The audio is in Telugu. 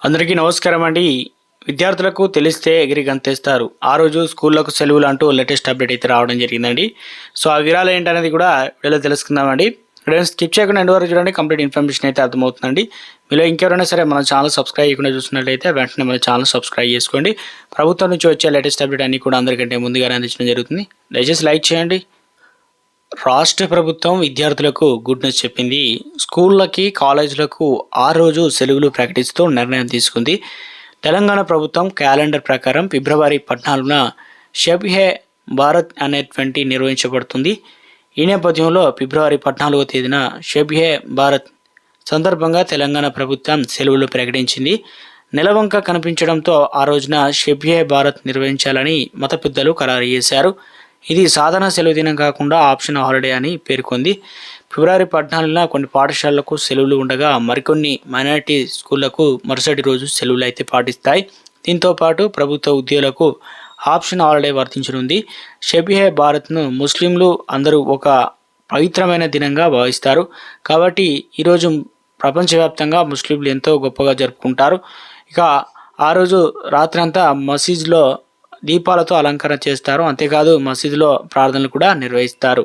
అందరికీ నమస్కారం అండి. విద్యార్థులకు తెలిస్తే ఎగిరి గంతేస్తారు. ఆ రోజు స్కూళ్ళకు సెలవులు అంటూ లేటెస్ట్ అప్డేట్ అయితే రావడం జరిగిందండి. సో ఆ వివరాలు ఏంటనేది కూడా వీడియోలో తెలుసుకుందామండి. వీడియోని స్కిప్ చేయకుండా ఎండ్ వరకు చూడండి, కంప్లీట్ ఇన్ఫర్మేషన్ అయితే అర్థమవుతుందండి. మీలో ఇంకెవరైనా సరే మన ఛానల్ సబ్స్క్రైబ్ చేయకుండా చూస్తున్నట్లయితే వెంటనే మన ఛానల్ సబ్స్క్రైబ్ చేసుకోండి. ప్రభుత్వం నుంచి వచ్చే లేటెస్ట్ అప్డేట్ అన్ని కూడా అందరికంటే ముందుగానే అందించడం జరుగుతుంది. దయచేసి లైక్ చేయండి. రాష్ట్ర ప్రభుత్వం విద్యార్థులకు గుడ్ న్యూస్ చెప్పింది. స్కూళ్ళకి, కాలేజీలకు ఆ రోజు సెలవులు ప్రకటిస్తూ నిర్ణయం తీసుకుంది. తెలంగాణ ప్రభుత్వం క్యాలెండర్ ప్రకారం ఫిబ్రవరి 14న షబ్-ఏ బారత్ అనేటువంటి నిర్వహించబడుతుంది. ఈ నేపథ్యంలో ఫిబ్రవరి 14వ తేదీన షబ్-ఏ బారత్ సందర్భంగా తెలంగాణ ప్రభుత్వం సెలవులు ప్రకటించింది. నెలవంక కనిపించడంతో ఆ రోజున షబ్-ఏ బారత్ నిర్వహించాలని మత పెద్దలు ఖరారు చేశారు. ఇది సాధారణ సెలవు దినం కాకుండా ఆప్షన్ హాలిడే అని పేర్కొంది. ఫిబ్రవరి 14న కొన్ని పాఠశాలలకు సెలవులు ఉండగా మరికొన్ని మైనారిటీ స్కూళ్లకు మరుసటి రోజు సెలవులు అయితే పాటిస్తాయి. దీంతో పాటు ప్రభుత్వ ఉద్యోగులకు ఆప్షన్ హాలిడే వర్తించనుంది. షబ్-ఏ బారత్ను ముస్లింలు అందరూ ఒక పవిత్రమైన దినంగా భావిస్తారు. కాబట్టి ఈరోజు ప్రపంచవ్యాప్తంగా ముస్లింలు ఎంతో గొప్పగా జరుపుకుంటారు. ఇక ఆ రోజు రాత్రంతా మసీజ్లో దీపాలతో అలంకరణ చేస్తారు. అంతేకాదు మసీదులో ప్రార్థనలు కూడా నిర్వహిస్తారు.